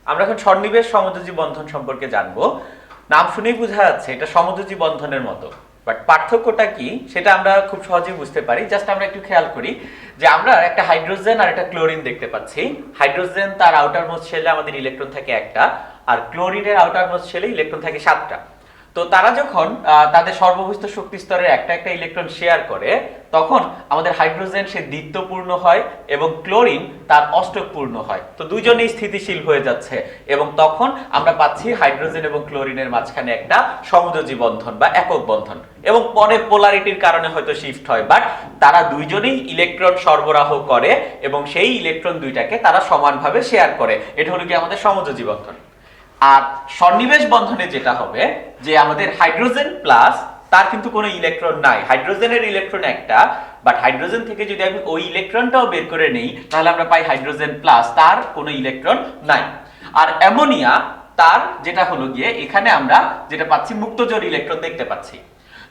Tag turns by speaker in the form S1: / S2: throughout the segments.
S1: আমরা এখন সন্নিবেশ সমযোজী বন্ধন সম্পর্কে জানবো। নাম শুনেই বোঝা যাচ্ছে এটা সমযোজী বন্ধনের মতো, বাট পার্থক্যটা কি সেটা আমরা খুব সহজেই বুঝতে পারি। জাস্ট আমরা একটু খেয়াল করি যে আমরা একটা হাইড্রোজেন আর একটা ক্লোরিন দেখতে পাচ্ছি। হাইড্রোজেন তার আউটার মোস্ট শেলে আমাদের ইলেকট্রন থাকে একটা, আর ক্লোরিনের আউটার মোস্ট শেলে ইলেকট্রন থাকে 7টা। তো তারা যখন তাদের সর্ববহিস্থ শক্তি স্তরের একটা একটা ইলেকট্রন শেয়ার করে, তখন আমাদের হাইড্রোজেন সে দ্বিত্বপূর্ণ হয় এবং ক্লোরিন তার অষ্টকপূর্ণ হয়। তো দুইজনেই স্থিতিশীল হয়ে যাচ্ছে এবং তখন আমরা পাচ্ছি হাইড্রোজেন এবং ক্লোরিনের মাঝখানে একটা সমযোজী বন্ধন বা একক বন্ধন, এবং পরে পোলারিটির কারণে হয়তো শিফট হয়, বাট তারা দুইজনেই ইলেকট্রন সরবরাহ করে এবং সেই ইলেকট্রন দুইটাকে তারা সমানভাবে শেয়ার করে। এটা হলো কি আমাদের সমযোজী বন্ধন। আর সন্নিবেশ বন্ধনে যেটা হবে যে আমাদের হাইড্রোজেন প্লাস তার কিন্তু কোনো ইলেকট্রন নাই, হাইড্রোজেনের ইলেকট্রন একটা, বাট হাইড্রোজেন থেকে যদি আমি ওই ইলেকট্রনটাও বের করে নেই তাহলে আমরা পাই হাইড্রোজেন প্লাস, তার কোনো ইলেকট্রন নাই। আর অ্যামোনিয়া তার যেটা হলো গিয়ে এখানে আমরা যেটা পাচ্ছি মুক্তজোড় ইলেকট্রন দেখতে পাচ্ছি।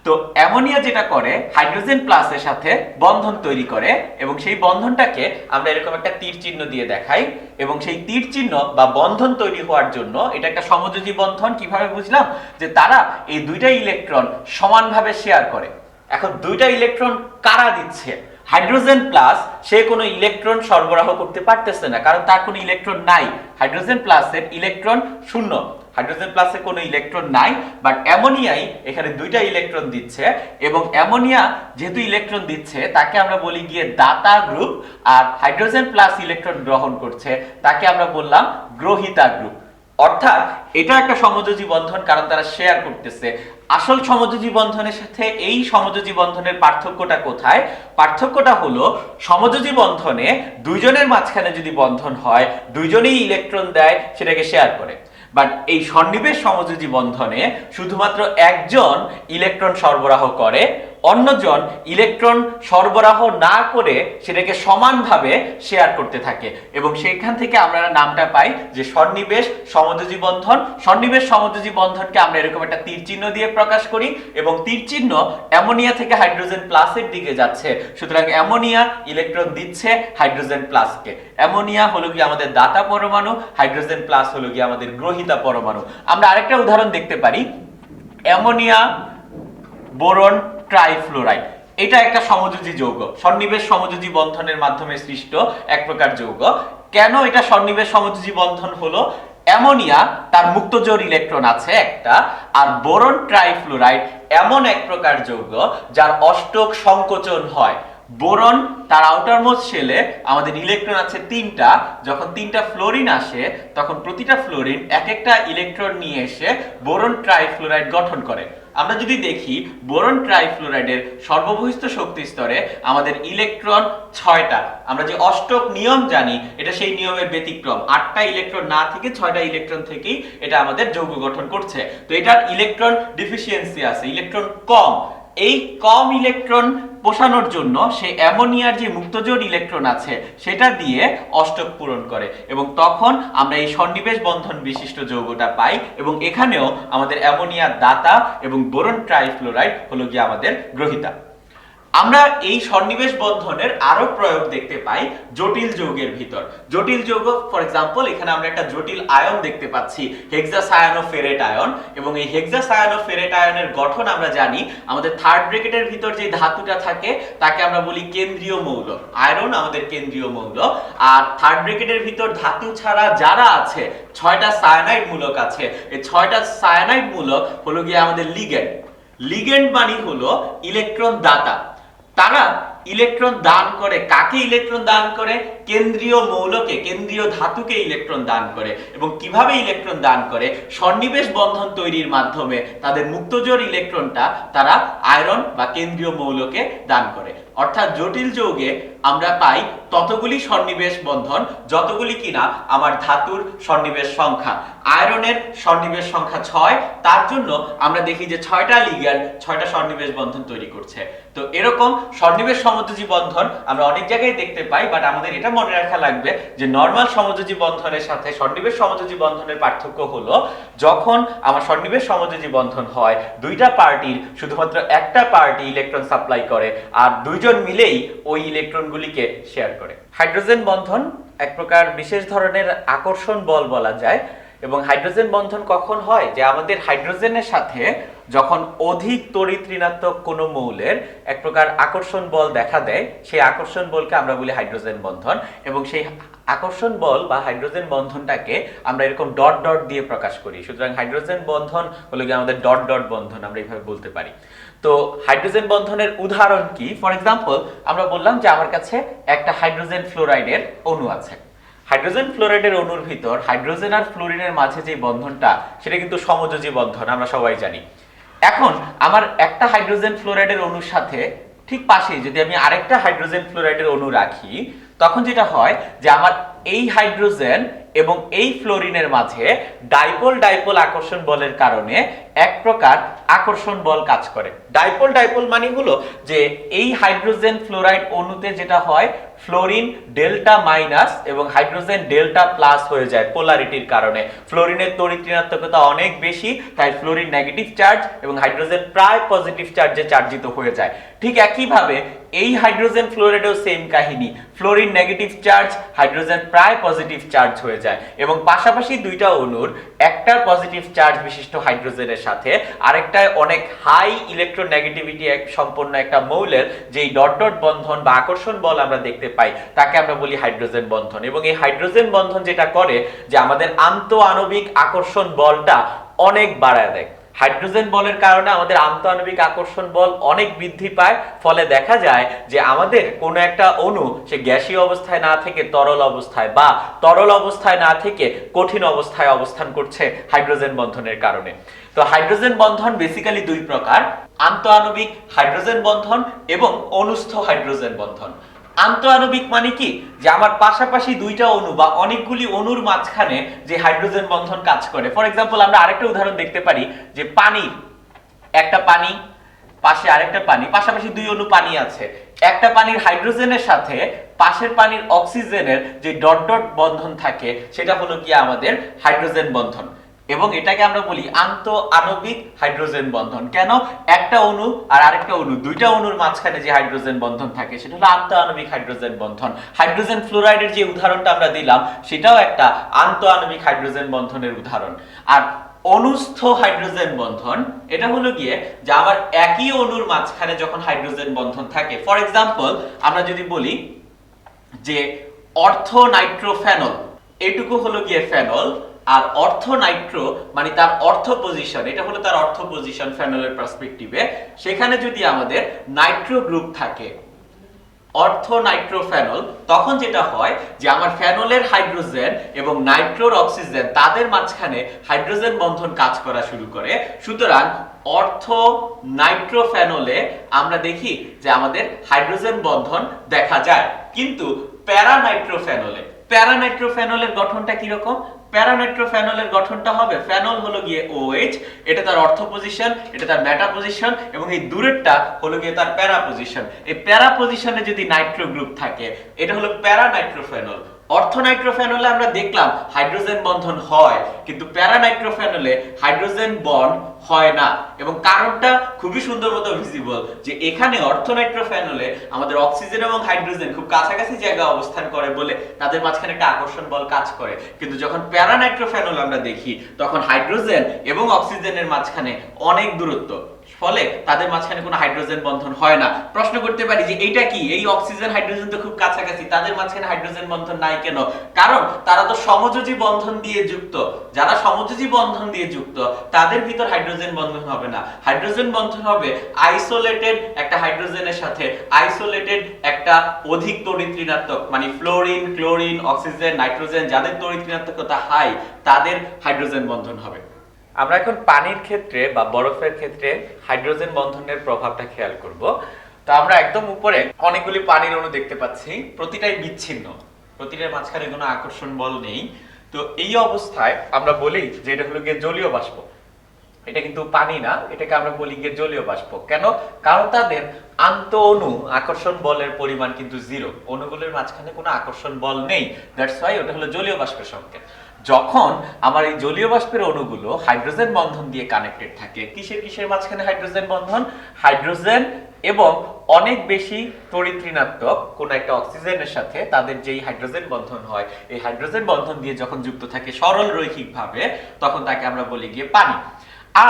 S1: তো অ্যামোনিয়া যেটা করে হাইড্রোজেন প্লাসের সাথে বন্ধন তৈরি করে এবং সেই বন্ধনটাকে আমরা এরকম একটা তীর চিহ্ন দিয়ে দেখাই, এবং সেই তীর চিহ্ন বা বন্ধন তৈরি হওয়ার জন্য এটা একটা সমযোজী বন্ধন। কিভাবে বুঝলাম? যে তারা এই দুইটা ইলেকট্রন সমানভাবে শেয়ার করে। এখন দুইটা ইলেকট্রন কারা দিচ্ছে? হাইড্রোজেন প্লাস সে কোনো ইলেকট্রন সরবরাহ করতে পারতেছে না, কারণ তার কোনো ইলেকট্রন নাই। হাইড্রোজেন প্লাসের ইলেকট্রন শূন্য, হাইড্রোজেন প্লাসে কোনো ইলেকট্রন নাই, বাট অ্যামোনিয়াই এখানে দুইটা ইলেকট্রন দিচ্ছে, এবং অ্যামোনিয়া যেহেতু ইলেকট্রন দিচ্ছে তাকে আমরা বলি গিয়ে দাতা গ্রুপ, আর হাইড্রোজেন প্লাস ইলেকট্রন গ্রহণ করছে তাকে আমরা বললাম গ্রহীতা গ্রুপ। অর্থাৎ এটা একটা সমযোজী বন্ধন, কারণ তারা শেয়ার করতেছে। আসল সমযোজী বন্ধনের সাথে এই সমযোজী বন্ধনের পার্থক্যটা কোথায়? পার্থক্যটা হলো সমযোজী বন্ধনে দুইজনের মাঝখানে যদি বন্ধন হয়, দুইজনেই ইলেকট্রন দেয়, সেটাকে শেয়ার করে। বাট এই সন্নিবেশ সমযোজী বন্ধনে শুধুমাত্র একজন ইলেকট্রন সরবরাহ করে, অন্যজন ইলেকট্রন সরবরাহ না করে সেটাকে সমানভাবে শেয়ার করতে থাকে, এবং সেখান থেকে আমরা নামটা পাই যে সন্নিবেশ সমযোজী বন্ধন। সন্নিবেশ সমযোজী বন্ধনকে আমরা এরকম একটা তীর চিহ্ন দিয়ে প্রকাশ করি, এবং তীর চিহ্ন অ্যামোনিয়া থেকে হাইড্রোজেন প্লাসের দিকে যাচ্ছে। সুতরাং অ্যামোনিয়া ইলেকট্রন দিচ্ছে হাইড্রোজেন প্লাসকে। অ্যামোনিয়া হলো কি আমাদের দাতা পরমাণু, হাইড্রোজেন প্লাস হলো কি আমাদের গ্রহীতা পরমাণু। আমরা আরেকটা উদাহরণ দেখতে পারি, অ্যামোনিয়া বোরন ট্রাইফ্লোরাইড। এটা একটা সমযোজী যৌগ, সন্নিবেশ সমযোজী বন্ধনের মাধ্যমে সৃষ্ট এক প্রকার যৌগ। কেন এটা সন্নিবেশ সমযোজী বন্ধন হলো? অ্যামোনিয়া তার মুক্তজোড় ইলেকট্রন আছে একটা, আর বোরন ট্রাইফ্লোরাইড এমন এক প্রকার যৌগ যার অষ্টক সংকোচন হয়। বোরন তার আউটার মোস্ট শেলে আমাদের ইলেকট্রন আছে 3টা, যখন 3টা ফ্লোরিন আসে তখন প্রতিটা ফ্লোরিন এক একটা ইলেকট্রন নিয়ে এসে বোরন ট্রাইফ্লোরাইড গঠন করে। আমরা যদি দেখি বোরন ট্রাইফ্লোরাইডের সর্ববহিস্থ শক্তি স্তরে আমাদের ইলেকট্রন 6টা। আমরা যে অষ্টক নিয়ম জানি এটা সেই নিয়মের ব্যতিক্রম, 8টা ইলেকট্রন না থেকে 6টা ইলেকট্রন থেকেই এটা আমাদের যৌগ গঠন করছে। তো এটার ইলেকট্রন ডিফিসিয়েন্সি আছে, ইলেকট্রন কম। এই কম ইলেকট্রন পোষানোর জন্য সে অ্যামোনিয়ার যে মুক্তজোড় ইলেকট্রন আছে সেটা দিয়ে অষ্টক পূরণ করে, এবং তখন আমরা এই সন্নিবেশ বন্ধন বিশিষ্ট যৌগটা পাই। এবং এখানেও আমাদের অ্যামোনিয়ার দাতা এবং বোরন ট্রাইফ্লোরাইড হলো গিয়ে আমাদের গ্রহীতা। আমরা এই সন্নিবেশ বন্ধনের আরো প্রয়োগ দেখতে পাই জটিল যৌগের ভিতর। জটিল যৌগ ফর এক্সাম্পল এখানে আমরা একটা জটিল আয়ন দেখতে পাচ্ছি, হেক্সাসায়ানোফেরেট আয়ন, এবং এই হেক্সাসায়ানোফেরেট আয়নের গঠন আমরা জানি আমাদের থার্ড ব্র্যাকেটের ভিতর যে ধাতুটা থাকে তাকে আমরা বলি কেন্দ্রীয় মৌল। আয়রন আমাদের কেন্দ্রীয় মৌল, আর থার্ড ব্র্যাকেটের ভিতর ধাতু ছাড়া যারা আছে 6টা সায়ানাইড মূলক আছে। এই 6টা সায়ানাইড মূলক হলো গিয়ে আমাদের লিগ্যান্ড। লিগ্যান্ড মানে হলো ইলেকট্রন দাতা। তারা ইলেকট্রন দান করে, কাকে ইলেকট্রন দান করে? কেন্দ্রীয় মৌলকে, কেন্দ্রীয় ধাতুকে ইলেকট্রন দান করে। এবং কিভাবে ইলেকট্রন দান করে? সন্নিবেশ বন্ধন তৈরির মাধ্যমে তাদের মুক্তজোড় ইলেকট্রনটা তারা আয়রন বা কেন্দ্রীয় মৌলকে দান করে। অর্থাৎ জটিল যৌগে আমরা পাই ততগুলি সন্নিবেশ বন্ধন যতগুলি কিনা আমার ধাতুর সন্নিবেশ সংখ্যা। আয়রনের সন্নিবেশ সংখ্যা 6, তার জন্য আমরা দেখি যে 6টা লিগ্যান্ড 6টা সন্নিবেশ বন্ধন তৈরি করছে। তো এরকম সন্নিবেশ সমযোজী বন্ধন আমরা অনেক জায়গায় দেখতে পাই, বাট আমাদের এটা মনে রাখা লাগবে যে নরমাল সমযোজী বন্ধনের সাথে সন্নিবেশ সমযোজী বন্ধনের পার্থক্য হলো যখন আমার সন্নিবেশ সমযোজী বন্ধন হয় দুইটা পার্টির শুধুমাত্র একটা পার্টি ইলেকট্রন সাপ্লাই করে আর দুইজন মিলেই ওই ইলেকট্রনগুলিকে শেয়ার করে। হাইড্রোজেন বন্ধন এক প্রকার বিশেষ ধরনের আকর্ষণ বল বলা যায়। এবং হাইড্রোজেন বন্ধন কখন হয়, যে আমাদের হাইড্রোজেনের সাথে যখন অধিক তড়িৎ ঋণাত্মক কোনো মৌলের এক প্রকার আকর্ষণ বল দেখা দেয়, সেই আকর্ষণ বলকে আমরা বলি হাইড্রোজেন বন্ধন। এবং সেই আকর্ষণ বল বা হাইড্রোজেন বন্ধনটাকে আমরা এরকম ডট ডট দিয়ে প্রকাশ করি। সুতরাং হাইড্রোজেন বন্ধন হলো গিয়ে আমাদের ডট ডট বন্ধন, আমরা এইভাবে বলতে পারি। তো হাইড্রোজেন বন্ধনের উদাহরণ কি? ফর এক্সাম্পল আমরা বললাম যে আমার কাছে একটা হাইড্রোজেন ফ্লোরাইডের অণু আছে। হাইড্রোজেন ফ্লোরাইডের অণুর ভিতর হাইড্রোজেন আর ফ্লোরিনের মাঝে যে বন্ধনটা, সেটা কিন্তু সমযোজী বন্ধন, আমরা সবাই জানি। এখন আমার একটা হাইড্রোজেন ফ্লোরাইডের অণুর সাথে ঠিক পাশে যদি আমি আরেকটা হাইড্রোজেন ফ্লোরাইডের অণু রাখি, তখন যেটা হয় যে আমার এই হাইড্রোজেন এবং এই ফ্লোরিনের মাঝে ডাইপোল ডাইপোল আকর্ষণ বলের কারণে এক প্রকার আকর্ষণ বল কাজ করে। ডাইপোল ডাইপোল মানে হলো যে এই হাইড্রোজেন ফ্লোরাইড অণুতে যেটা হয়, ফ্লোরিন ডেল্টা মাইনাস এবং হাইড্রোজেন ডেল্টা প্লাস হয়ে যায় পোলারিটির কারণে। ফ্লোরিনের তড়িৎ ঋণাত্মকতা অনেক বেশি, তাই ফ্লোরিন নেগেটিভ চার্জ এবং হাইড্রোজেন প্রায় পজিটিভ চার্জে চার্জিত হয়ে যায়। ঠিক একইভাবে এই হাইড্রোজেন ফ্লোরাইডেও সেম কাহিনী, ফ্লোরিন নেগেটিভ চার্জ, হাইড্রোজেন প্রায় পজিটিভ চার্জ হয়ে যায়। এবং পাশাপাশি দুইটা অণুর একটার পজিটিভ চার্জ বিশিষ্ট হাইড্রোজেনের সাথে আরেকটায় অনেক হাই ইলেকট্রোনেগেটিভিটি সম্পন্ন একটা মৌলের যেই ডট ডট বন্ধন বা আকর্ষণ বল আমরা দেখতে পাই, তাকে আমরা বলি হাইড্রোজেন বন্ধন। এবং এই হাইড্রোজেন বন্ধন যেটা করে যে আমাদের আন্তঃআণবিক আকর্ষণ বলটা অনেক বাড়ায় দেয়। হাইড্রোজেন বলের কারণে আমাদের আন্তঃআণবিক আকর্ষণ বল অনেক বৃদ্ধি পায়। ফলে দেখা যায় যে আমাদের কোনো একটা অণু সে গ্যাসীয় অবস্থায় না থেকে তরল অবস্থায় বা তরল অবস্থায় না থেকে কঠিন অবস্থায় অবস্থান করছে হাইড্রোজেন বন্ধনের কারণে। তো হাইড্রোজেন বন্ধন বেসিক্যালি দুই প্রকার, আন্তঃআণবিক হাইড্রোজেন বন্ধন এবং অনুস্থ হাইড্রোজেন বন্ধন। আন্তঃআণবিক মানে কি, যে আমার পাশাপাশি দুইটা অণু বা অনেকগুলি অণুর মাঝখানে যে হাইড্রোজেন বন্ধন কাজ করে। ফর এক্সাম্পল আমরা আরেকটা উদাহরণ দেখতে পারি যে পানির একটা পানি পাশে আরেকটা পানি, পাশাপাশি দুই অণু পানি আছে, একটা পানির হাইড্রোজেনের সাথে পাশের পানির অক্সিজেনের যে ডট ডট বন্ধন থাকে, সেটা হলো কি আমাদের হাইড্রোজেন বন্ধন। এবং এটাকে আমরা বলি আন্তঃআণবিক হাইড্রোজেন বন্ধন। কেন? একটা অণু আর আরেকটা অণু, দুইটা অণুর মাঝখানে যে হাইড্রোজেন বন্ধন থাকে সেটা হলো আন্তঃআণবিক হাইড্রোজেন বন্ধন। হাইড্রোজেন ফ্লোরাইডের যে উদাহরণটা আমরা দিলাম, সেটাও একটা আন্তঃআণবিক হাইড্রোজেন বন্ধনের উদাহরণ। আর অনুস্থ হাইড্রোজেন বন্ধন এটা হলো গিয়ে যে আমার একই অণুর মাঝখানে যখন হাইড্রোজেন বন্ধন থাকে। ফর এক্সাম্পল আমরা যদি বলি যে অর্থ নাইট্রোফেনল, এটুকু হলো গিয়ে ফেনল, আর অর্থ নাইট্রো মানে তার অর্থ পজিশন, এটা হলো তার অর্থ পজিশন ফেনলের পার্সপেক্টিভে। সেখানে যদি আমাদের নাইট্রো গ্রুপ থাকে, অর্থ নাইট্রোফেনল, তখন যেটা হয় যে আমার ফেনলের হাইড্রোজেন এবং নাইট্রোর অক্সিজেন তাদের মাঝখানে হাইড্রোজেন বন্ধন কাজ করা শুরু করে। সুতরাং অর্থ নাইট্রোফেনলে আমরা দেখি যে আমাদের হাইড্রোজেন বন্ধন দেখা যায়। কিন্তু প্যারানাইট্রোফেনলে, প্যারানাইট্রোফেনলের গঠনটা কি রকম? প্যারানাইট্রোফেনলের গঠনটা হবে, ফেনল হলো গিয়ে OH, এটা তার অর্থ পজিশন, এটা তার মেটা পজিশন, এবং এই দূরেরটা হলো গিয়ে তার প্যারা পজিশন। এই প্যারা পজিশনে যদি নাইট্রো গ্রুপ থাকে, এটা হলো প্যারানাইট্রোফেনল। অর্থ নাইট্রোফেনলে আমরা দেখলাম হাইড্রোজেন বন্ধন হয়, কিন্তু প্যারানাইট্রোফেনলে হাইড্রোজেন বন্ড হয় না। এবং কারণটা খুবই সুন্দর মতো ভিজিবল, যে এখানে অর্থ নাইট্রোফেনলে আমাদের অক্সিজেন এবং হাইড্রোজেন খুব কাছাকাছি জায়গায় অবস্থান করে বলে তাদের মাঝখানে একটা আকর্ষণ বল কাজ করে। কিন্তু যখন প্যারানাইট্রোফেনল আমরা দেখি, তখন হাইড্রোজেন এবং অক্সিজেনের মাঝখানে অনেক দূরত্ব, ফলে তাদের মাঝখানে কোনো হাইড্রোজেন বন্ধন হয় না। প্রশ্ন করতে পারি যে এইটা কি, এই অক্সিজেন হাইড্রোজেন তো খুব কাছাকাছি, তাদের মাঝখানে হাইড্রোজেন বন্ধন নাই কেন? কারণ তারা তো সমযোজী বন্ধন দিয়ে যুক্ত। যারা সমযোজী বন্ধন দিয়ে যুক্ত তাদের ভিতর হাইড্রোজেন বন্ধন হবে না। হাইড্রোজেন বন্ধন হবে আইসোলেটেড একটা হাইড্রোজেনের সাথে আইসোলেটেড একটা অধিক তড়িৎ ঋণাত্মক, মানে ফ্লোরিন, ক্লোরিন, অক্সিজেন, নাইট্রোজেন যাদের তড়িৎ ঋণাত্মকতা হাই, তাদের হাইড্রোজেন বন্ধন হবে। আমরা এখন পানির ক্ষেত্রে বা বরফের ক্ষেত্রে হাইড্রোজেন বন্ধনের প্রভাবটা খেয়াল করব। তো আমরা একদম উপরে অনেকগুলি পানির অণু দেখতে পাচ্ছি, প্রতিটাই বিচ্ছিন্ন, প্রতিটার মাঝখানে কোনো আকর্ষণ বল নেই। তো এই অবস্থায় আমরা বলি যে এটা হলো গিয়ে জলীয় বাষ্প। এটা কিন্তু পানি না, এটাকে আমরা বলি গিয়ে জলীয় বাষ্প। কেন? কারণ তাদের আন্ত অণু আকর্ষণ বলের পরিমাণ কিন্তু জিরো, অণুগুলোর মাঝখানে কোনো আকর্ষণ বল নেই, দ্যাটস ওয়াই ওটা হলো জলীয় বাষ্পের সংকেত। যখন আমার এই জলীয় বাষ্পের অণুগুলো হাইড্রোজেন বন্ধন দিয়ে কানেক্টেড থাকে, কিসের কিসের মাঝখানে হাইড্রোজেন বন্ধন? হাইড্রোজেন এবং অনেক বেশি তড়িৎ ঋণাত্মক কোন একটা অক্সিজেনের সাথে তাদের যেই হাইড্রোজেন বন্ধন হয়, এই হাইড্রোজেন বন্ধন দিয়ে যখন যুক্ত থাকে সরল রৈখিকভাবে, তখন তাকে আমরা বলি গিয়ে পানি।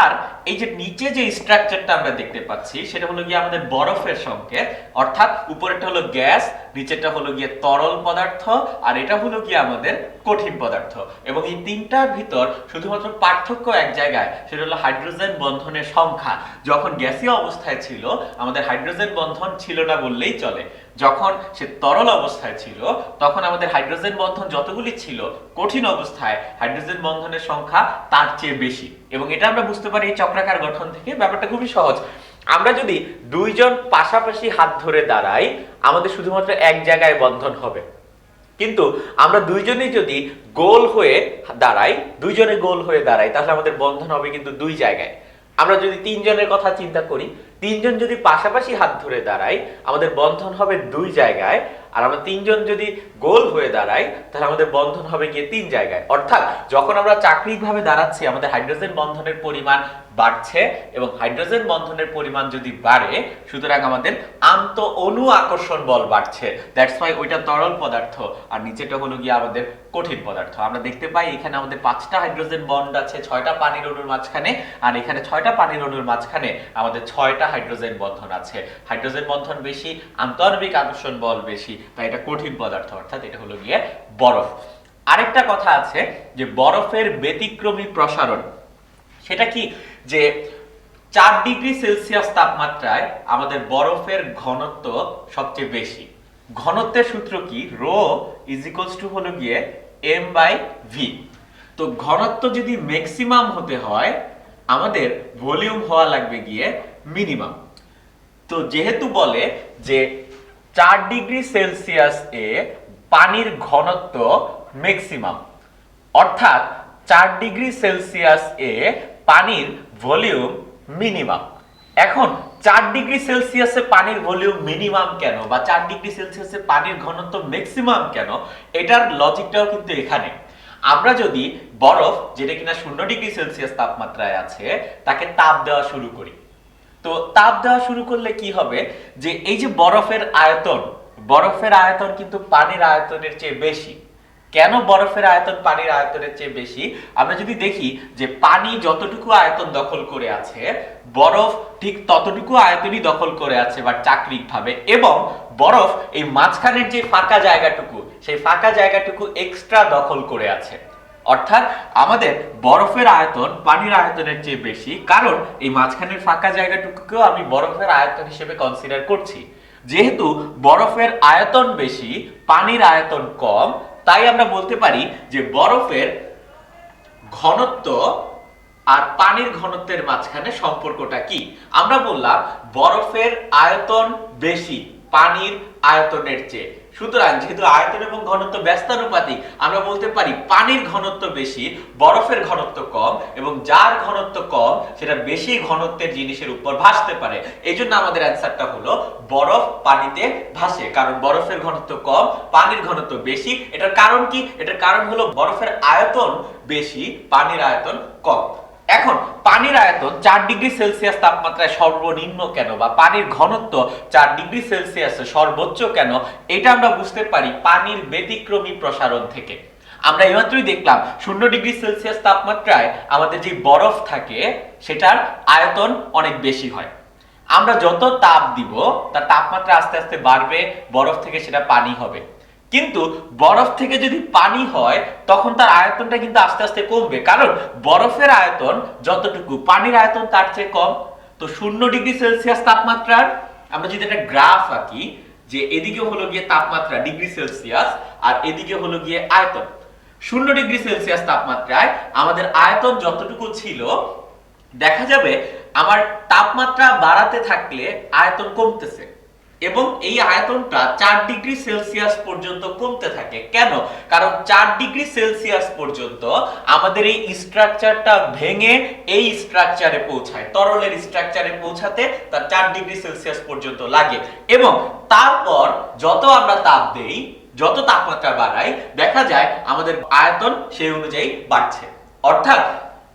S1: আর এই যে নিচে যে স্ট্রাকচারটা আমরা দেখতে পাচ্ছি সেটা হলো গিয়ে আমাদের বরফের সংকেত, অর্থাৎ উপরেরটা হলো গ্যাস, নিচেরটা হলো গিয়ে তরল পদার্থ, আর এটা হলো গিয়ে আমাদের কঠিন পদার্থ। এবং এই তিনটার ভিতর শুধুমাত্র পার্থক্য এক জায়গায়, সেটা হলো হাইড্রোজেন বন্ধনের সংখ্যা। যখন গ্যাসীয় অবস্থায় ছিল আমাদের হাইড্রোজেন বন্ধন ছিল না বললেই চলে, যখন সে তরল অবস্থায় ছিল তখন আমাদের হাইড্রোজেন বন্ধন যতগুলি ছিল, কঠিন অবস্থায় হাইড্রোজেন বন্ধনের সংখ্যা তার চেয়ে বেশি। এবং এটা আমরা বুঝতে পারি এই চক্রাকার গঠন থেকে। ব্যাপারটা খুবই সহজ। আমরা যদি দুইজন পাশাপাশি হাত ধরে দাঁড়াই, আমাদের শুধুমাত্র এক জায়গায় বন্ধন হবে। কিন্তু আমরা দুইজনেই যদি গোল হয়ে দাঁড়াই, দুইজনে গোল হয়ে দাঁড়াই, তাহলে আমাদের বন্ধন হবে কিন্তু দুই জায়গায়। আমরা যদি তিনজনের কথা চিন্তা করি, তিনজন যদি পাশাপাশি হাত ধরে দাঁড়াই, আমাদের বন্ধন হবে দুই জায়গায়। আর আমরা তিনজন যদি গোল হয়ে দাঁড়াই, তাহলে আমাদের বন্ধন হবে গিয়ে তিন জায়গায়। অর্থাৎ যখন আমরা চাকরিকভাবে দাঁড়াচ্ছি, আমাদের হাইড্রোজেন বন্ধনের পরিমাণ বাড়ছে, এবং হাইড্রোজেন বন্ধনের পরিমাণ যদি বাড়ে, সুতরাং আমাদের আন্ত অণু আকর্ষণ বল বাড়ছে। দ্যাটস ওয়াই ওইটা তরল পদার্থ আর নিচেটা হলো গিয়ে আমাদের কঠিন পদার্থ। আমরা দেখতে পাই এখানে আমাদের 5টা হাইড্রোজেন বন্ড আছে 6টা পানির অণুর মাঝখানে, আর এখানে 6টা পানির অণুর মাঝখানে আমাদের 6টা হাইড্রোজেন বন্ধন আছে। হাইড্রোজেন বন্ধন বেশি, আন্তঃআণবিক আকর্ষণ বল বেশি, তাই এটা কঠিন পদার্থ, অর্থাৎ এটা হলো গিয়ে বরফ। আরেকটা কথা আছে যে বরফের ব্যতিক্রমী প্রসারণ। সেটা কি? যে 4 ডিগ্রি সেলসিয়াস তাপমাত্রায় আমাদের বরফের ঘনত্ব সবচেয়ে বেশি। ঘনত্বের সূত্র কি? রো ইজ ইকুয়ালস টু হলো গিয়ে এম বাই ভি। তো ঘনত্ব যদি ম্যাক্সিমাম হতে হয়, আমাদের ভলিউম হওয়া লাগবে গিয়ে মিনিমাম। তো যেহেতু বলে যে 4 ডিগ্রি সেলসিয়াস এ পানির ঘনত্ব ম্যাক্সিমাম, অর্থাৎ 4 ডিগ্রি সেলসিয়াস এ পানির ভলিউম মিনিমাম। এখন 4 ডিগ্রি সেলসিয়াসে পানির ভলিউম মিনিমাম কেন, বা 4 ডিগ্রি সেলসিয়াসে পানির ঘনত্ব ম্যাক্সিমাম কেন, এটার লজিকটাও কিন্তু এখানে। আমরা যদি বরফ, যেটা কিনা 0 ডিগ্রি সেলসিয়াস তাপমাত্রায় আছে, তাকে তাপ দেওয়া শুরু করি, তো তাপ দেওয়া শুরু করলে কি হবে? যে এই যে বরফের আয়তন কিন্তু পানির আয়তনের চেয়ে বেশি। কেন বরফের আয়তন পানির আয়তনের চেয়ে বেশি? আমরা যদি দেখি যে পানি যতটুকু আয়তন দখল করে আছে, বরফ ঠিক ততটুকু আয়তনই দখল করে আছে, বা চাকরিকভাবে। এবং বরফ এই মাঝখানের যে ফাঁকা জায়গাটুকু, সেই ফাঁকা জায়গাটুকু এক্সট্রা দখল করে আছে। অর্থাৎ আমাদের বরফের আয়তন পানির আয়তনের চেয়ে বেশি, কারণ এই মাঝখানের ফাঁকা জায়গাটুকুকেও আমি বরফের আয়তন হিসেবে কনসিডার করছি। যেহেতু বরফের আয়তন বেশি, পানির আয়তন কম, তাই আমরা বলতে পারি যে বরফের ঘনত্ব আর পানির ঘনত্বের মাঝখানে সম্পর্কটা কি। আমরা বললাম বরফের আয়তন বেশি পানির আয়তনের চেয়ে, সুতরাং যেহেতু আয়তন এবং ঘনত্ব ব্যস্তানুপাতিক, আমরা বলতে পারি পানির ঘনত্ব বেশি, বরফের ঘনত্ব কম, এবং যার ঘনত্ব কম সেটা বেশি ঘনত্বের জিনিসের উপর ভাসতে পারে। এই জন্য আমাদের অ্যান্সারটা হলো বরফ পানিতে ভাসে, কারণ বরফের ঘনত্ব কম, পানির ঘনত্ব বেশি। এটার কারণ কি? এটার কারণ হলো বরফের আয়তন বেশি, পানির আয়তন কম। এখন পানির আয়তন 4 ডিগ্রি সেলসিয়াস তাপমাত্রায় সর্বনিম্ন কেন, বা পানির ঘনত্ব 4 ডিগ্রি সেলসিয়াসে সর্বোচ্চ কেন, এটা আমরা বুঝতে পারি পানির ব্যতিক্রমী প্রসারণ থেকে। আমরা এইমাত্রই দেখলাম 0 ডিগ্রি সেলসিয়াস তাপমাত্রায় আমাদের যে বরফ থাকে সেটার আয়তন অনেক বেশি হয়। আমরা যত তাপ দিব তার তাপমাত্রা আস্তে আস্তে বাড়বে, বরফ থেকে সেটা পানি হবে। কিন্তু বরফ থেকে যদি পানি হয় তখন তার আয়তনটা কিন্তু আস্তে আস্তে কমবে, কারণ বরফের আয়তন যতটুকু পানির আয়তন তার চেয়ে কম। তো 0 ডিগ্রি সেলসিয়াস তাপমাত্রার আমরা যদি একটা গ্রাফ আঁকি, যে এদিকে হলো গিয়ে তাপমাত্রা ডিগ্রি সেলসিয়াস আর এদিকে হলো গিয়ে আয়তন। 0 ডিগ্রি সেলসিয়াস তাপমাত্রায় আমাদের আয়তন যতটুকু ছিল, দেখা যাবে আমার তাপমাত্রা বাড়াতে থাকলে আয়তন কমতেছে। এবং এই আয়তনটা 4°C পর্যন্ত কমতে থাকে। কেন? কারণ 4°C পর্যন্ত আমাদের এই স্ট্রাকচারটা ভেঙে এই স্ট্রাকচারে পৌঁছায়, তরলের স্ট্রাকচারে পৌঁছাতে তার 4°C পর্যন্ত লাগে। এবং তারপর যত আমরা তাপ দেই, যত তাপমাত্রা বাড়াই, দেখা যায় আমাদের আয়তন সেই অনুযায়ী বাড়ছে। অর্থাৎ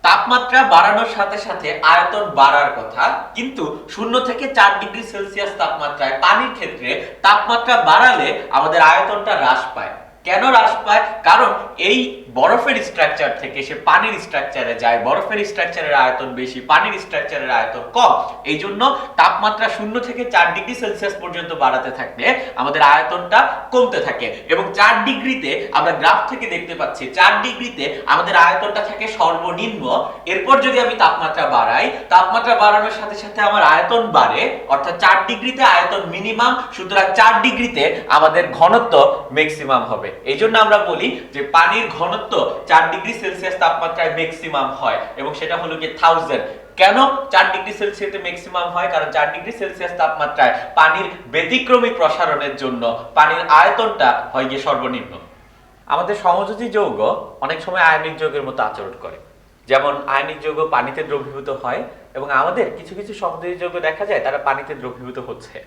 S1: তাপমাত্রা বাড়ানোর সাথে সাথে আয়তন বাড়ার কথা, কিন্তু 0 থেকে 4°C তাপমাত্রায় পানির ক্ষেত্রে তাপমাত্রা বাড়ালে আমাদের আয়তনটা হ্রাস পায়। কেন হ্রাস পায়? কারণ এই বরফের স্ট্রাকচার থেকে সে পানির স্ট্রাকচারে যায়, বরফের স্ট্রাকচারের আয়তন বেশি, পানির স্ট্রাকচারের আয়তন কম। এই জন্য তাপমাত্রা 0 থেকে 4°C পর্যন্ত বাড়াতে থাকলে আমাদের আয়তনটা কমতে থাকে। এবং 4°তে আমরা গ্রাফ থেকে দেখতে পাচ্ছি 4°তে আমাদের আয়তনটা থাকে সর্বনিম্ন। এরপর যদি আমি তাপমাত্রা বাড়াই, তাপমাত্রা বাড়ানোর সাথে সাথে আমার আয়তন বাড়ে, অর্থাৎ 4°তে আয়তন মিনিমাম, সুতরাং 4°তে আমাদের ঘনত্ব ম্যাক্সিমাম হবে। এই জন্য আমরা বলি যে পানির ঘনত্ব 4°C তাপমাত্রায় ম্যাক্সিমাম হয়, এবং সেটা হলো কি 1000। কেন 4°C তে ম্যাক্সিমাম হয়? কারণ 4°C তাপমাত্রায় পানির ব্যতিক্রমী প্রসারণের জন্য পানির আয়তনটা হয় গিয়ে সর্বনিম্ন। আমাদের সমযোজী যৌগ অনেক সময় আয়নিক যৌগের মতো আচরণ করে। যেমন আয়নিক যৌগ পানিতে দ্রবীভূত হয়, এবং আমাদের কিছু কিছু সমযোজী যৌগ দেখা যায় তারা পানিতে দ্রবীভূত হচ্ছে,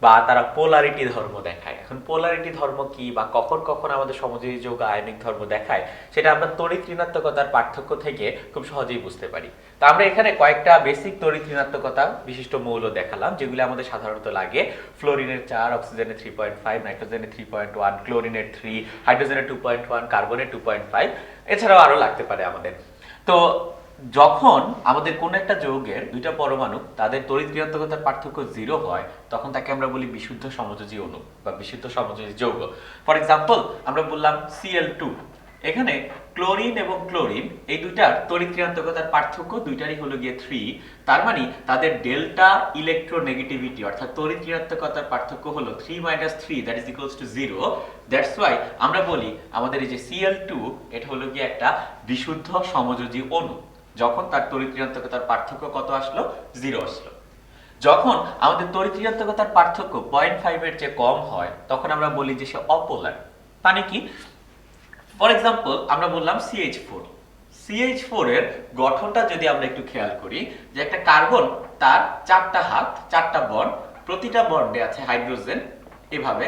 S1: বা তারা পোলারিটি ধর্ম দেখায়। এখন পোলারিটি ধর্ম কি, বা কখন কখন আমাদের সমযোজী যৌগ আয়নিক ধর্ম দেখায়, সেটা আমরা তড়িৎ ঋণাত্মকতার পার্থক্য থেকে খুব সহজেই বুঝতে পারি। তো আমরা এখানে কয়েকটা বেসিক তড়িৎ ঋণাত্মকতা বিশিষ্ট মৌল দেখালাম, যেগুলো আমাদের সাধারণত লাগে। ফ্লোরিনের 4, অক্সিজেনের 3.5, নাইট্রোজেনের 3.1, ক্লোরিনের 3, হাইড্রোজেনের 2.1, কার্বনের 2.5, এছাড়াও আরো লাগতে পারে আমাদের। তো যখন আমাদের কোন একটা যৌগের দুইটা পরমাণু তাদের তড়িৎ ঋণাত্মকতার পার্থক্য 0 হয়, তখন তাকে আমরা বলি বিশুদ্ধ সমযোজী অণু বা বিশুদ্ধ সমযোজী যৌগ। ফর এক্সাম্পল, আমরা বললাম Cl2। এখানে ক্লোরিন এবং ক্লোরিন এই দুইটার তড়িৎ ঋণাত্মকতার পার্থক্য দুইটারই হলো গিয়ে 3। তার মানে তাদের ডেল্টা ইলেকট্রোনেগেটিভিটি অর্থাৎ তড়িৎ ঋণাত্মকতার পার্থক্য হলো 3 - 3, that is equals to 0। That's why আমরা বলি আমাদের এই যে Cl2, এটা হলো গিয়ে একটা বিশুদ্ধ সমযোজী অণু। যখন তার তড়িৎ ঋণাত্মকতার পার্থক্য কত আসলো? 0 আসলো। যখন আমাদের তড়িৎ ঋণাত্মকতার পার্থক্য 0.5 এর চেয়ে কম হয়, তখন আমরা বলি যে সে অপোলার। মানে কি? ফর এক্সাম্পল, আমরা বললাম CH4। CH4 এর গঠনটা যদি আমরা একটু খেয়াল করি, যে একটা কার্বন, তার 4টা হাত, 4টা বন্ড, প্রতিটা বন্ডে আছে হাইড্রোজেন, এভাবে।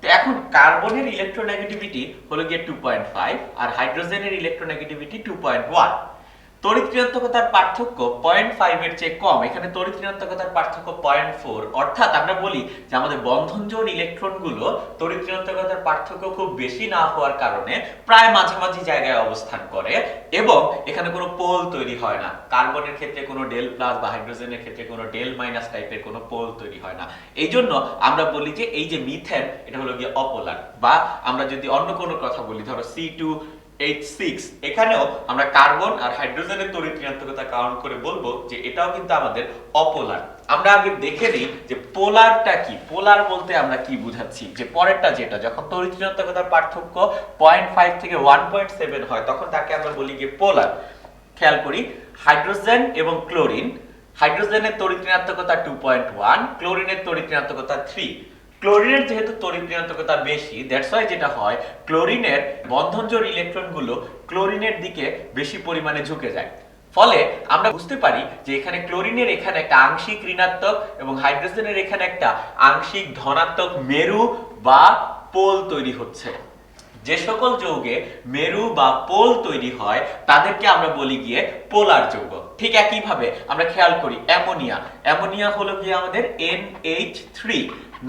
S1: তো এখন কার্বনের ইলেকট্রোনেগেটিভিটি হলো গিয়ে 2.5, আর হাইড্রোজেনের ইলেকট্রোনেগেটিভিটি 2.1। তড়িৎ ঋণাত্মকতার পার্থক্য 0.5 এর চেয়ে কম, এখানে তড়িৎ ঋণাত্মকতার পার্থক্য 0.4। অর্থাৎ আমরা বলি যে আমাদের বন্ধনজোড় ইলেকট্রনগুলো তড়িৎ ঋণাত্মকতার পার্থক্য খুব বেশি না হওয়ার কারণে প্রায় মাঝামাঝি জায়গায় অবস্থান করে, এবং এখানে কোনো পোল তৈরি হয় না। কার্বনের ক্ষেত্রে কোনো ডেল প্লাস বা হাইড্রোজেনের ক্ষেত্রে কোনো ডেল মাইনাস টাইপের কোনো পোল তৈরি হয় না। এই জন্য আমরা বলি যে এই যে মিথেন, এটা হলো গিয়ে অপোলার। বা আমরা যদি অন্য কোনো কথা বলি, ধরো C2H6, এখানেও আমরা কার্বন আর হাইড্রোজেনের তড়িৎ ঋণাত্মকতা কাউন্ট করে বলবো যে এটাও কিন্তু আমাদের অপোলার। আমরা আগে দেখে নিই যে পোলারটা কি। পোলার বলতে আমরা কি বুঝাচ্ছি, যে পরেরটা যেটা, যখন তড়িৎ ঋণাত্মকতার পার্থক্য 0.5 থেকে 1.7 হয়, তখন তাকে আমরা বলি গিয়ে পোলার। খেয়াল করি, হাইড্রোজেন এবং ক্লোরিন, হাইড্রোজেনের তড়িৎ ঋণাত্মকতা 2.1, ক্লোরিনের তড়িৎ ঋণাত্মকতা 3। ক্লোরিনের যেহেতু তড়িৎ ঋণাত্মকতা বেশি, দ্যাটস ওয়াই যেটা হয়, ক্লোরিনের বন্ধনজোড় ইলেকট্রনগুলো ক্লোরিনের দিকে বেশি পরিমাণে ঝুঁকে যায়। ফলে আমরা বুঝতে পারি যে এখানে ক্লোরিনের এখানে একটা আংশিক ঋণাত্মক এবং হাইড্রোজেনের এখানে একটা আংশিক ধনাত্মক মেরু বা পোল তৈরি হচ্ছে। যে সকল যৌগে মেরু বা পোল তৈরি হয় তাদেরকে আমরা বলি গিয়ে পোলার যৌগ। ঠিক একইভাবে আমরা খেয়াল করি অ্যামোনিয়া। অ্যামোনিয়া হলো গিয়ে আমাদের NH3।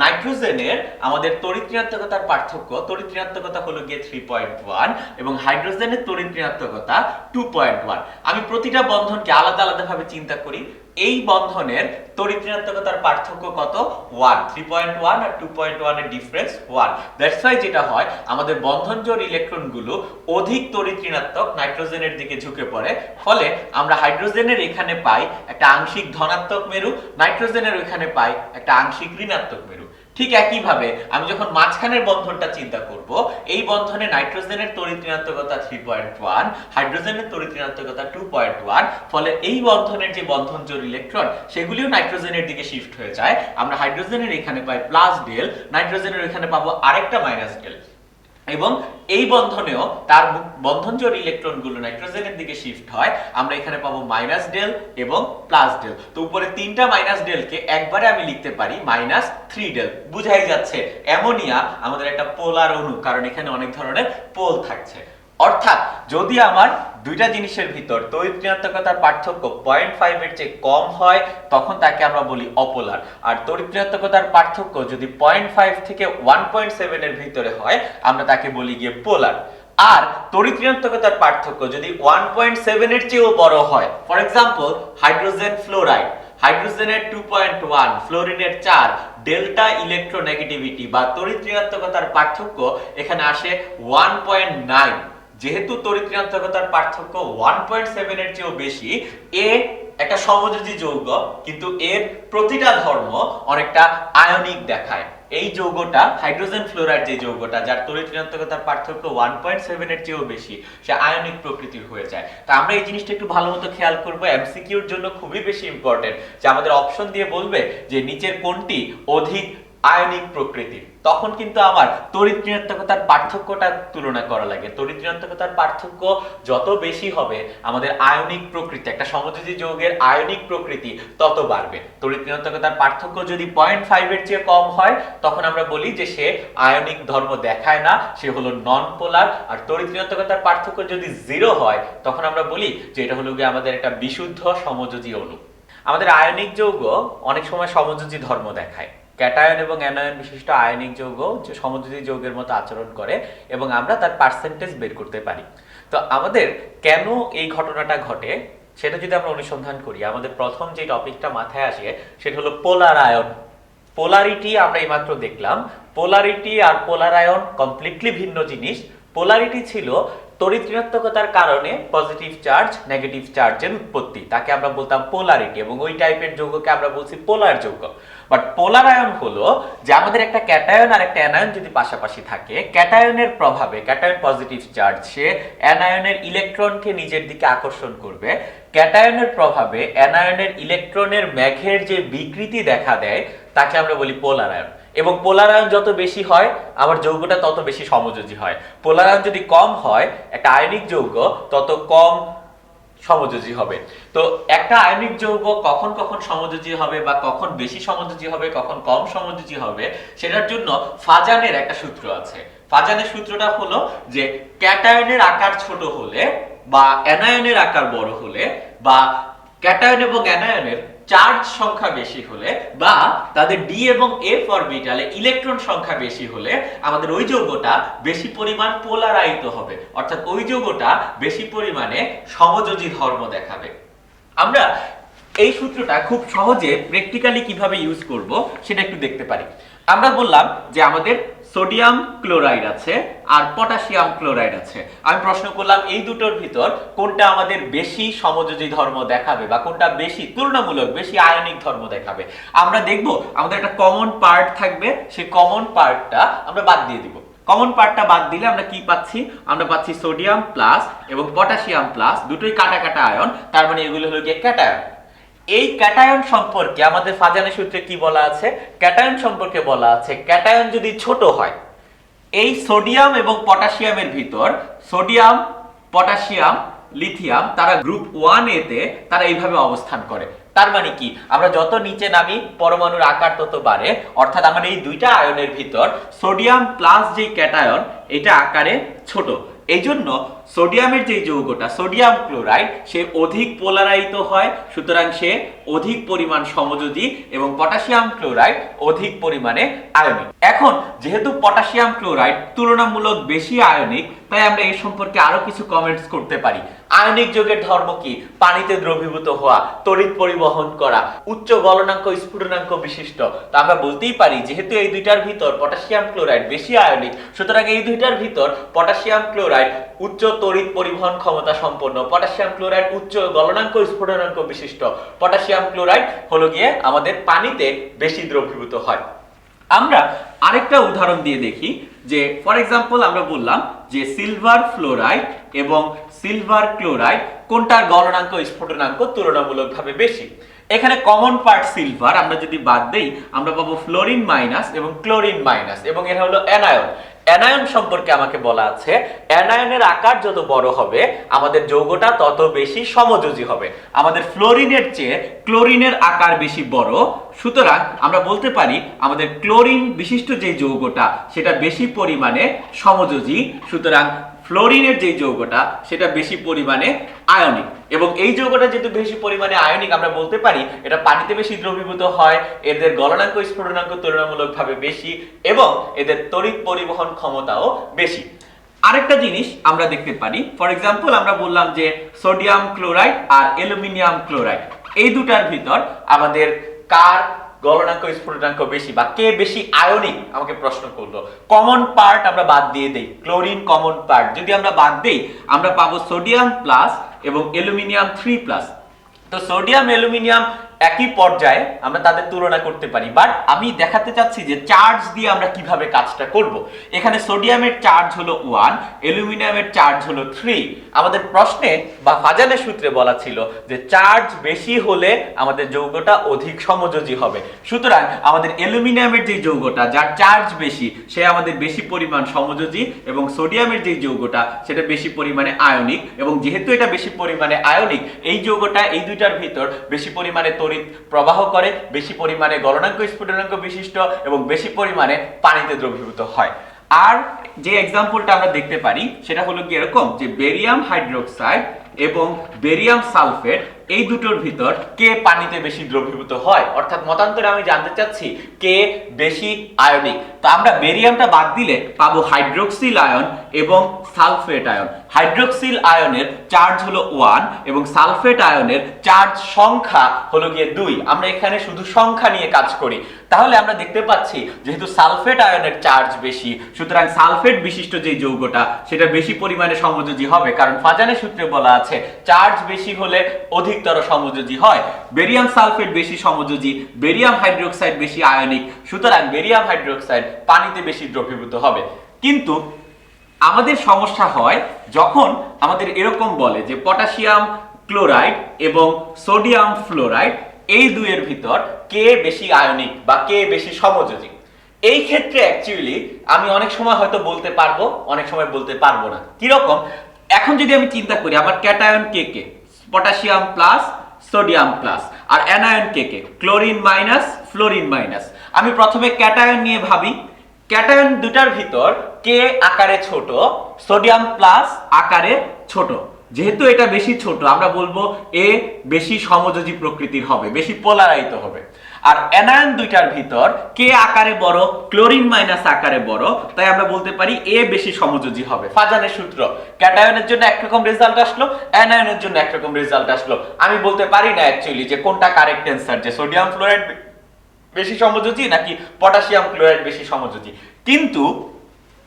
S1: নাইট্রোজেনের আমাদের তড়িৎ ঋণাত্মকতার পার্থক্য, তড়িৎ ঋণাত্মকতা হলো গিয়ে 3.1, এবং হাইড্রোজেনের তড়িৎ ঋণাত্মকতা 2.1। আমি প্রতিটা বন্ধনকে আলাদা আলাদা ভাবে চিন্তা করি। এই বন্ধনের তড়িৎ ঋণাত্মকতার পার্থক্য কত? 1। 3.1 আর 2.1 এর ডিফারেন্স 1। দ্যাটস ওয়াই যেটা হয়, আমাদের বন্ধনজোড় ইলেকট্রনগুলো অধিক তড়িৎ ঋণাত্মক নাইট্রোজেনের দিকে ঝুঁকে পড়ে। ফলে আমরা হাইড্রোজেনের এখানে পাই একটা আংশিক ধনাত্মক মেরু, নাইট্রোজেনের ওইখানে পাই একটা আংশিক ঋণাত্মক মেরু। ঠিক একইভাবে আমি যখন মাঝখানের বন্ধনটা চিন্তা করব, এই বন্ধনে নাইট্রোজেনের তড়িৎ ঋণাত্মকতা 3.1, হাইড্রোজেনের তড়িৎ ঋণাত্মকতা 2.1, ফলে এই বন্ধনের যে বন্ধন জোড় ইলেকট্রন সেগুলিও নাইট্রোজেনের দিকে শিফট হয়ে যায়। আমরা হাইড্রোজেনের এখানে পাই প্লাস ডেল, নাইট্রোজেনের এখানে পাবো আরেকটা মাইনাস ডেল, এবং এই বন্ধনেও তার বন্ধন জোড় ইলেকট্রনগুলো নাইট্রোজেনের দিকে শিফট হয়। আমরা এখানে পাবো মাইনাস ডেল এবং প্লাস ডেল। তো উপরে তিনটা মাইনাস ডেলকে একবারে আমি লিখতে পারি মাইনাস 3 ডেল। বুঝাই যাচ্ছে অ্যামোনিয়া আমাদের একটা পোলার অণু, কারণ এখানে অনেক ধরনের পোল থাকছে। অর্থাৎ যদি আমার দুইটা জিনিসের ভিতর তড়িৎ ঋণাত্মকতার পার্থক্য 0.5 এর চেয়ে কম হয় তখন তাকে আমরা বলি অপোলার। আর তড়িৎ ঋণাত্মকতার পার্থক্য যদি 0.5 থেকে 1.7 এর ভিতরে হয় আমরা তাকে বলি গিয়ে পোলার। আর তড়িৎ ঋণাত্মকতার পার্থক্য যদি 1.7 এর চেয়েও বড় হয়, ফর এক্সাম্পল হাইড্রোজেন ফ্লোরাইড, হাইড্রোজেনের 2.1, ফ্লোরিনের 4, ডেল্টা ইলেকট্রোনেগেটিভিটি বা তড়িৎ ঋণাত্মকতার পার্থক্য এখানে আসে 1.9। যেহেতু তড়িৎ ঋণাত্মকতার পার্থক্য 1.7 এর চেয়েও বেশি, এ একটা সমযোজী যৌগ, কিন্তু এর প্রতিটা ধর্ম অনেকটা আয়নিক দেখায়। এই যৌগটা হাইড্রোজেন ফ্লোরাইড, যে যৌগটা যার তড়িৎ ঋণাত্মকতার পার্থক্য 1.7 এর চেয়েও বেশি, সে আয়নিক প্রকৃতির হয়ে যায়। তা আমরা এই জিনিসটা একটু ভালো মতো খেয়াল করব, এমসিকিউর জন্য খুবই বেশি ইম্পর্টেন্ট, যে আমাদের অপশন দিয়ে বলবে যে নিচের কোনটি অধিক আয়নিক প্রকৃতির, তখন কিন্তু আমার তড়িৎ ঋণাত্মকতার পার্থক্যটা তুলনা করা লাগে। তড়িৎ ঋণাত্মকতার পার্থক্য যত বেশি হবে আমাদের আয়নিক প্রকৃতি, একটা সমযোজী যৌগের আয়নিক প্রকৃতি তত বাড়বে। তড়িৎ ঋণাত্মকতার পার্থক্য যদি 0.5 এর চেয়ে কম হয় তখন আমরা বলি যে সে আয়নিক ধর্ম দেখায় না, সে হলো নন পোলার। আর তড়িৎ ঋণাত্মকতার পার্থক্য যদি 0 হয় তখন আমরা বলি যে এটা হলো গিয়ে আমাদের একটা বিশুদ্ধ সমযোজী অণু। আমাদের আয়নিক যৌগ অনেক সময় সমযোজী ধর্ম দেখায়। ক্যাটায়ন এবং অ্যানায়ন বিশিষ্ট আয়নিক যৌগ যে সমযোজী যৌগের মতো আচরণ করে এবং আমরা তার পার্সেন্টেজ বের করতে পারি। তো আমাদের কেন এই ঘটনাটা ঘটে সেটা যদি আমরা অনুসন্ধান করি, আমাদের প্রথম যে টপিকটা মাথায় আসে সেটা হলো পোলার আয়ন। পোলারিটি আমরা এইমাত্র দেখলাম। পোলারিটি আর পোলার আয়ন কমপ্লিটলি ভিন্ন জিনিস। পোলারিটি ছিল তড়িৎ ঋণাত্মকতার কারণে পজিটিভ চার্জ নেগেটিভ চার্জের উৎপত্তি, তাকে আমরা বলতাম পোলারিটি, এবং ওই টাইপের যৌগকে আমরা বলছি পোলার যৌগ। বাট পোলার আয়ন হলো যে আমাদের একটা ক্যাটায়ন আর একটা অ্যানায়ন যদি পাশাপাশি থাকে, ক্যাটায়নের প্রভাবে, ক্যাটায়ন পজিটিভ চার্জ, সে অ্যানায়নের ইলেকট্রনকে নিজের দিকে আকর্ষণ করবে। ক্যাটায়নের প্রভাবে অ্যানায়নের ইলেকট্রনের মেঘের যে বিকৃতি দেখা দেয় তাকে আমরা বলি পোলার আয়ন। এবং পোলার আয়ন যত বেশি হয় আমার যৌগটা তত বেশি সমযোজী হয়। পোলার আয়ন যদি কম হয় একটা আয়নিক যৌগ তত কম সমযোজী হবে। তো একটা আয়নিক যৌগ কখন কখন সমযোজী হবে বা কখন বেশি সমযোজী হবে কখন কম সমযোজী হবে সেটার জন্য ফাজানের একটা সূত্র আছে। ফাজানের সূত্রটা হলো যে ক্যাটায়নের আকার ছোট হলে বা অ্যানায়নের আকার বড় হলে বা ক্যাটায়ন এবং অ্যানায়নের চার্জ সংখ্যা বেশি হলে বা তাদের ডি এবং এফ অরবিটালে ইলেকট্রন সংখ্যা বেশি হলে আমাদের ওই যৌগটা বেশি পরিমাণ পোলারাইত হবে, অর্থাৎ ওই যৌগটা বেশি পরিমাণে সমযোজী ধর্ম দেখাবে। আমরা এই সূত্রটা খুব সহজে প্র্যাকটিক্যালি কিভাবে ইউজ করব সেটা একটু দেখতে পারি। আমরা বললাম যে আমাদের সোডিয়াম ক্লোরাইড আছে আর পটাশিয়াম ক্লোরাইড আছে। আমি প্রশ্ন করলাম এই দুটোর ভিতর কোনটা আমাদের বেশি সমযোজী ধর্ম দেখাবে বা কোনটা বেশি তুলনামূলক বেশি আয়নিক ধর্ম দেখাবে। আমরা দেখব আমাদের একটা কমন পার্ট থাকবে, সেই কমন পার্টটা আমরা বাদ দিয়ে দিব। কমন পার্টটা বাদ দিলে আমরা কি পাচ্ছি? আমরা পাচ্ছি সোডিয়াম প্লাস এবং পটাশিয়াম প্লাস, দুটোই কাটা কাটা আয়ন, তার মানে এগুলো হলো গিয়ে ক্যাটায়ন। এই ক্যাটায়ন সম্পর্কে আমাদের ফাজানের সূত্রে কি বলা আছে? ক্যাটায়ন সম্পর্কে বলা আছে ক্যাটায়ন যদি ছোট হয়, এই সোডিয়াম এবং পটাশিয়ামের ভিতর সোডিয়াম, পটাশিয়াম, লিথিয়াম তারা গ্রুপ 1A তে তারা এইভাবে অবস্থান করে। তার মানে কি আমরা যত নিচে নামি পরমাণুর আকার তত বাড়ে, অর্থাৎ আমার এই দুইটা আয়নের ভিতর সোডিয়াম প্লাস যে ক্যাটায়ন এটা আকারে ছোট। এই জন্য সোডিয়ামের যে যৌগটা সোডিয়াম ক্লোরাইড সে অধিক পোলারাইত হয়, সুতরাং সে অধিক পরিমাণ সমযোজী, এবং পটাশিয়াম ক্লোরাইড অধিক পরিমাণে আয়নিক। এখন যেহেতু পটাশিয়াম ক্লোরাইড তুলনামূলক বেশি আয়নিক, তাই আমরা এই সম্পর্কে আরো কিছু কমেন্টস করতে পারি। আয়নিক যৌগের ধর্ম কি? পানিতে দ্রবীভূত হওয়া, তড়িৎ পরিবহন করা, উচ্চ গলনাঙ্ক স্ফুটনাঙ্ক বিশিষ্ট। তো আমরা বলতেই পারি যেহেতু এই দুইটার ভিতর পটাশিয়াম ক্লোরাইড বেশি আয়নিক, সুতরাং এই দুইটার ভিতর পটাশিয়াম ক্লোরাইড উচ্চ তড়িৎ পরিবহন ক্ষমতা সম্পন্ন, পটাশিয়াম ক্লোরাইড উচ্চ গলনাঙ্ক স্ফুটনাঙ্ক বিশিষ্ট, পটাশিয়াম ক্লোরাইড হলো গিয়ে আমাদের পানিতে বেশি দ্রবীভূত হয়। আমরা আরেকটা উদাহরণ দিয়ে দেখি যে ফর এক্সাম্পল আমরা বললাম যে সিলভার ফ্লোরাইড এবং সিলভার ক্লোরাইড কোনটার গলনাঙ্ক স্ফুটনাঙ্ক তুলনামূলকভাবে বেশি। এখানে কমন পার্ট সিলভার আমরা যদি বাদ দেই আমরা পাবো ফ্লোরিন মাইনাস এবং ক্লোরিন মাইনাস এবং এটা হলো অ্যানায়ন। অ্যানায়ন সম্পর্কে আমাকে বলা আছে অ্যানায়নের আকার যত বড় হবে আমাদের যৌগটা তত বেশি সমযোজী হবে। আমাদের ফ্লোরিনের চেয়ে ক্লোরিনের আকার বেশি বড়, সুতরাং আমরা বলতে পারি আমাদের ক্লোরিন বিশিষ্ট যে যৌগটা সেটা বেশি পরিমাণে সমযোজী, সুতরাং ফ্লোরিনের যে যৌগটা সেটা বেশি পরিমাণে আয়নিক। এবং এই যৌগটা যেহেতু বেশি পরিমাণে আয়নিক আমরা বলতে পারি এটা পানিতে বেশি দ্রবীভূত হয়, এদের গলনাঙ্ক স্ফুটনাঙ্ক তুলনামূলকভাবে বেশি এবং এদের তড়িৎ পরিবহন ক্ষমতাও বেশি। আরেকটা জিনিস আমরা দেখতে পারি, ফর এক্সাম্পল আমরা বললাম যে সোডিয়াম ক্লোরাইড আর অ্যালুমিনিয়াম ক্লোরাইড এই দুটার ভিতর আমাদের কার গলনাঙ্ক স্ফুটনাঙ্ক বেশি বা কে বেশি আয়নিক আমাকে প্রশ্ন করলো। কমন পার্ট আমরা বাদ দিয়ে দেই, ক্লোরিন কমন পার্ট যদি আমরা বাদ দেই আমরা পাবো সোডিয়াম প্লাস এবং অ্যালুমিনিয়াম 3+। তো সোডিয়াম অ্যালুমিনিয়াম একই পর্যায়ে আমরা তাদের তুলনা করতে পারি, বাট আমি দেখাতে চাচ্ছি যে চার্জ দিয়ে আমরা কিভাবে কাজটা করব। এখানে সোডিয়ামের চার্জ হলো 1, অ্যালুমিনিয়ামের চার্জ হলো 3। আমাদের প্রশ্নে বা ফাজানের সূত্রে বলা ছিল যে চার্জ বেশি হলে আমাদের যৌগটা অধিক সমযোজী হবে, সুতরাং আমাদের অ্যালুমিনিয়ামের যে যৌগটা যার চার্জ বেশি সে আমাদের বেশি পরিমাণ সমযোজী এবং সোডিয়ামের যে যৌগটা সেটা বেশি পরিমাণে আয়নিক। এবং যেহেতু এটা বেশি পরিমাণে আয়নিক এই যৌগটা এই দুইটার ভিতর বেশি পরিমাণে প্রবাহ করে, বেশি পরিমাণে গলনাঙ্ক স্ফুটনাঙ্ক বিশিষ্ট এবং বেশি পরিমাণে পানিতে দ্রবীভূত হয়। আর যে এক্সাম্পলটা আমরা দেখতে পারি সেটা হলো কি এরকম যে বেরিয়াম হাইড্রোক্সাইড এবং বেরিয়াম সালফেট এই দুটোর ভিতর কে পানিতে বেশি দ্রবীভূত হয়, অর্থাৎ মতান্তরে আমি জানতে চাচ্ছি কে বেশি আয়নিক। তো আমরা বেরিয়ামটা বাদ দিলে পাবো হাইড্রোক্সিল আয়ন এবং সালফেট আয়ন। হাইড্রোক্সিল আয়নের চার্জ হলো 1 এবং সালফেট আয়নের চার্জ সংখ্যা হলো গিয়ে 2। আমরা এখানে শুধু সংখ্যা নিয়ে কাজ করি, তাহলে আমরা দেখতে পাচ্ছি যেহেতু সালফেট আয়নের চার্জ বেশি সুতরাং সালফেট বিশিষ্ট যে যৌগটা সেটা বেশি পরিমাণে সমযোজী হবে, কারণ ফাজানের সূত্রে বলা আছে চার্জ বেশি হলে অধিকতর সমযোজী হয়। বেরিয়াম সালফেট বেশি সমযোজী, বেরিয়াম হাইড্রোক্সাইড বেশি আয়নিক, সুতরাং বেরিয়াম হাইড্রোক্সাইড পানিতে বেশি দ্রবীভূত হবে। কিন্তু আমাদের সমস্যা হয় যখন আমাদের এরকম বলে যে পটাশিয়াম ক্লোরাইড এবং সোডিয়াম ফ্লোরাইড এই দুইয়ের ভিতর কে বেশি আয়নিক বা কে বেশি সমযোজী। এই ক্ষেত্রে অ্যাকচুয়ালি আমি অনেক সময় হয়তো বলতে পারবো, অনেক সময় বলতে পারবো না। কিরকম, এখন যদি আমি চিন্তা করি আমার ক্যাটায়ন কে কে, পটাশিয়াম প্লাস সোডিয়াম প্লাস, আর অ্যানায়ন কে কে, ক্লোরিন মাইনাস ফ্লোরিন মাইনাস। আমি প্রথমে ক্যাটায়ন নিয়ে ভাবি, ক্যাটায়ন দুটার ভিতর কে আকারে ছোট, সোডিয়াম প্লাস আকারে ছোট। যেহেতু এটা বেশি ছোট আমরা বলবো এ বেশি সমযোজী প্রকৃতির হবে, বেশি পোলারাইত হবে। আর অ্যানায়ন দুইটার ভিতর কে আকারে বড়, ক্লোরিন মাইনাস আকারে বড়, তাই আমরা বলতে পারি এ বেশি সমযোজী হবে। ফাজানের সূত্র, ক্যাটায়নের জন্য একরকম রেজাল্ট আসলো, অ্যানায়নের জন্য একরকম রেজাল্ট আসলো। আমি বলতে পারি না অ্যাকচুয়ালি যে কোনটা কারেক্ট অ্যান্সার, যে সোডিয়াম ফ্লোরাইড বেশি সমযোজী নাকি পটাশিয়াম ক্লোরাইড বেশি সমযোজী। কিন্তু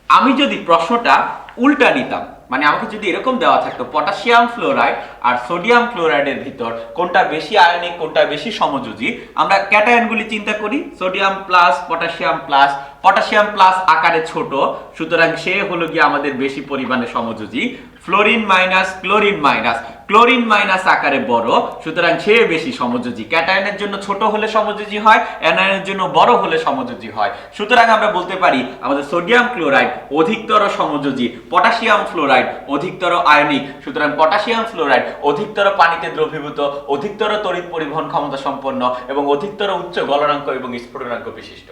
S1: আমি যদি প্রশ্নটা উল্টা নিতাম, মানে আমাকে যদি এরকম দেওয়া থাকতো পটাশিয়াম ফ্লোরাইড আর সোডিয়াম ক্লোরাইডের ভিতর কোনটা বেশি আয়নিক কোনটা বেশি সমযোজী, আমরা ক্যাটায়নগুলি চিন্তা করি, sodium plus potassium plus, potassium plus আকারে ছোট সুতরাং সে হলো গিয়ে আমাদের বেশি পরিমাণে সমযোজী। Fluorine minus chlorine minus, chlorine minus আকারে বড় সুতরাং সে বেশি সমযোজী। ক্যাটায়নের জন্য ছোট হলে সমযোজী হয়, অ্যানায়নের জন্য বড় হলে সমযোজী হয়। সুতরাং আমরা বলতে পারি আমাদের সোডিয়াম ক্লোরাইড অধিকতর সমযোজী, পটাশিয়াম ফ্লোরাইড অধিকতর আয়নিক, সুতরাং পটাশিয়াম ফ্লোরাইড অধিকতর পানিতে দ্রবীভূত, অধিকতর তড়িৎ পরিবহন ক্ষমতা সম্পন্ন এবং অধিকতর উচ্চ গলনাঙ্ক এবং স্ফুটনাঙ্ক বিশিষ্ট।